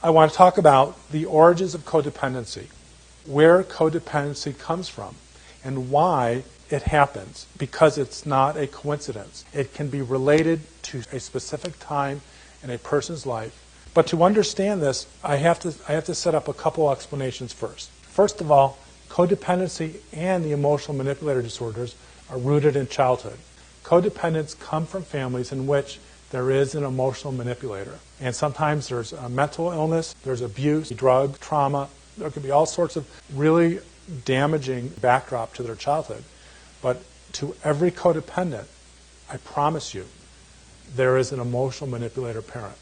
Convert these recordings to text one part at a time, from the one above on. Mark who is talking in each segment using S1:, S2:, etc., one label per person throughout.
S1: I want to talk about the origins of codependency, where codependency comes from, and why it happens, because it's not a coincidence. It can be related to a specific time in a person's life. But to understand this, I have to set up a couple explanations first. First of all, codependency and the emotional manipulator disorders are rooted in childhood. Codependents come from families in which there is an emotional manipulator. And sometimes there's a mental illness, there's abuse, drug, trauma. There could be all sorts of really damaging backdrop to their childhood. But to every codependent, I promise you, there is an emotional manipulator parent.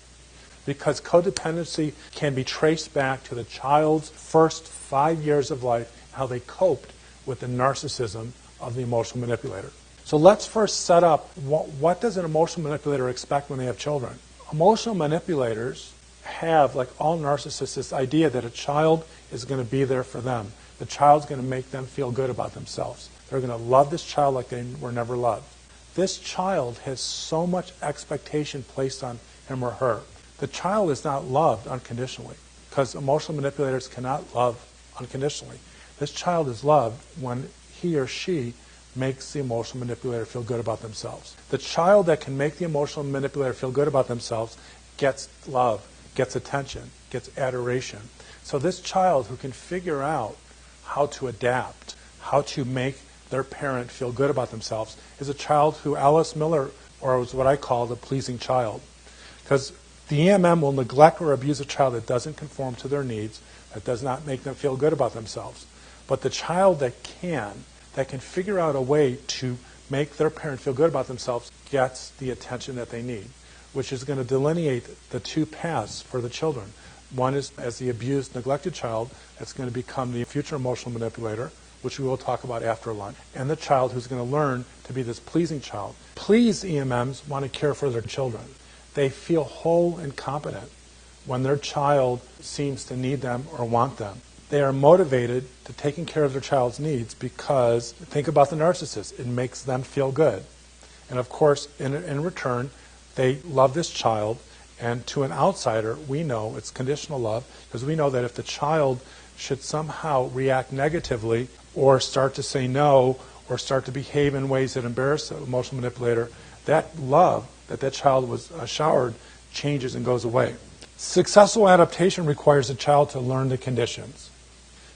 S1: Because codependency can be traced back to the child's first 5 years of life, how they coped with the narcissism of the emotional manipulator. So let's first set up what does an emotional manipulator expect when they have children. Emotional manipulators have, like all narcissists, this idea that a child is going to be there for them. The child's going to make them feel good about themselves. They're going to love this child like they were never loved. This child has so much expectation placed on him or her. The child is not loved unconditionally, because emotional manipulators cannot love unconditionally. This child is loved when he or she makes the emotional manipulator feel good about themselves. The child that can make the emotional manipulator feel good about themselves gets love, gets attention, gets adoration. So this child who can figure out how to adapt, how to make their parent feel good about themselves, is a child who Alice Miller, or was what I call the pleasing child. Because the EMM will neglect or abuse a child that doesn't conform to their needs, that does not make them feel good about themselves. But the child that can figure out a way to make their parent feel good about themselves, gets the attention that they need, which is going to delineate the two paths for the children. One is as the abused, neglected child that's going to become the future emotional manipulator, which we will talk about after lunch, and the child who's going to learn to be this pleasing child. Pleased EMMs want to care for their children. They feel whole and competent when their child seems to need them or want them. They are motivated to taking care of their child's needs because, think about the narcissist, it makes them feel good. And of course, in return, they love this child, and to an outsider, we know it's conditional love, because we know that if the child should somehow react negatively or start to say no or start to behave in ways that embarrass the emotional manipulator, that love that child was showered changes and goes away. Successful adaptation requires the child to learn the conditions,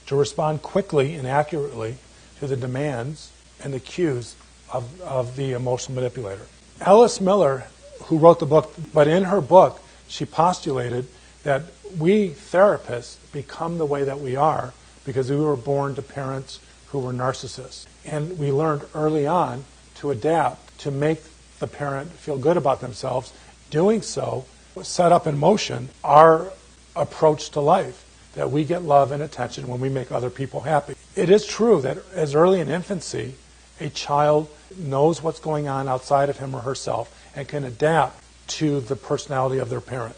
S1: to respond quickly and accurately to the demands and the cues of the emotional manipulator. Alice Miller, who wrote the book, but in her book, she postulated that we therapists become the way that we are because we were born to parents who were narcissists. And we learned early on to adapt, to make the parent feel good about themselves. Doing so set up in motion our approach to life, that we get love and attention when we make other people happy. It is true that as early in infancy, a child knows what's going on outside of him or herself and can adapt to the personality of their parent.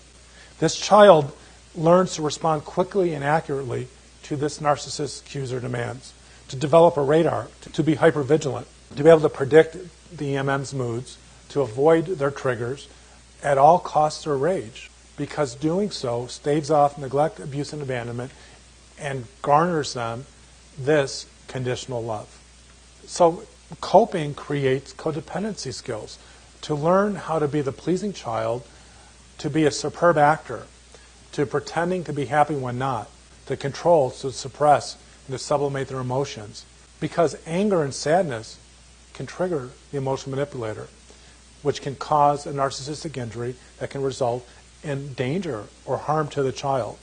S1: This child learns to respond quickly and accurately to this narcissist's cues or demands, to develop a radar, to be hypervigilant, to be able to predict the EMM's moods, to avoid their triggers at all costs or rage, because doing so staves off neglect, abuse, and abandonment and garners them this conditional love. So coping creates codependency skills, to learn how to be the pleasing child, to be a superb actor, to pretending to be happy when not, to control, to suppress, and to sublimate their emotions. Because anger and sadness can trigger the emotional manipulator, which can cause a narcissistic injury that can result in danger or harm to the child.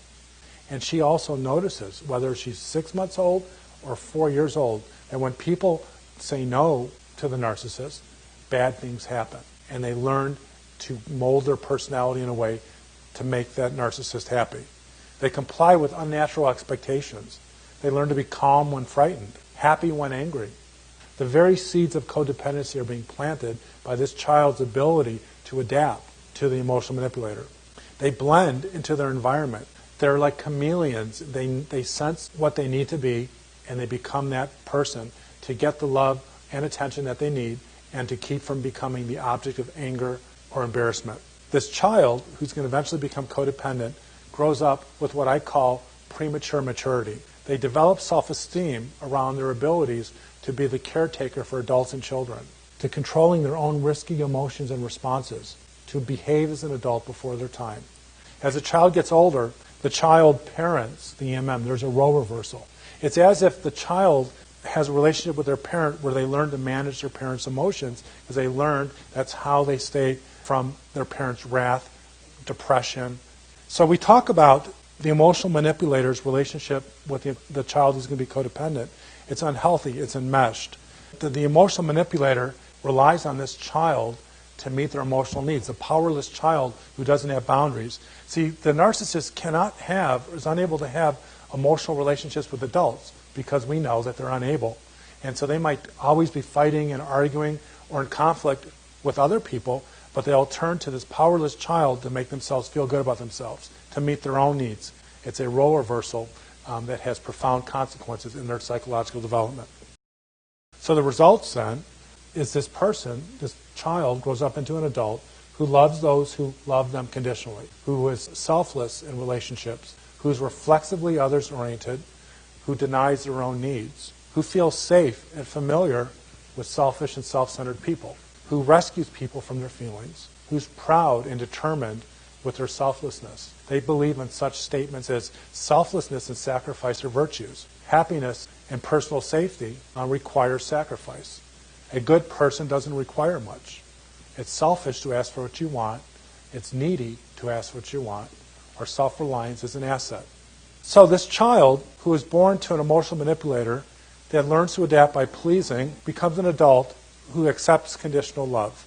S1: And she also notices, whether she's 6 months old or 4 years old, that when people say no to the narcissist, bad things happen. And they learn to mold their personality in a way to make that narcissist happy. They comply with unnatural expectations. They learn to be calm when frightened, happy when angry. The very seeds of codependency are being planted by this child's ability to adapt to the emotional manipulator. They blend into their environment. They're like chameleons. They sense what they need to be, and they become that person to get the love and attention that they need and to keep from becoming the object of anger or embarrassment. This child, who's going to eventually become codependent, grows up with what I call premature maturity. They develop self-esteem around their abilities to be the caretaker for adults and children, to controlling their own risky emotions and responses, to behave as an adult before their time. As a child gets older, the child parents the EMM. There's a role reversal. It's as if the child has a relationship with their parent where they learn to manage their parents' emotions because they learn that's how they stay from their parents' wrath, depression. So we talk about the emotional manipulator's relationship with the child who's going to be codependent. It's unhealthy. It's enmeshed. The emotional manipulator relies on this child to meet their emotional needs. A powerless child who doesn't have boundaries. See, the narcissist is unable to have emotional relationships with adults because we know that they're unable. And so they might always be fighting and arguing or in conflict with other people, but they'll turn to this powerless child to make themselves feel good about themselves, to meet their own needs. It's a role reversal that has profound consequences in their psychological development. So the results then is this child grows up into an adult who loves those who love them conditionally, who is selfless in relationships, who's reflexively others-oriented, who denies their own needs, who feels safe and familiar with selfish and self-centered people, who rescues people from their feelings, who's proud and determined with their selflessness. They believe in such statements as selflessness and sacrifice are virtues. Happiness and personal safety require sacrifice. A good person doesn't require much. It's selfish to ask for what you want. It's needy to ask for what you want. Or self-reliance is an asset. So this child who is born to an emotional manipulator that learns to adapt by pleasing becomes an adult who accepts conditional love.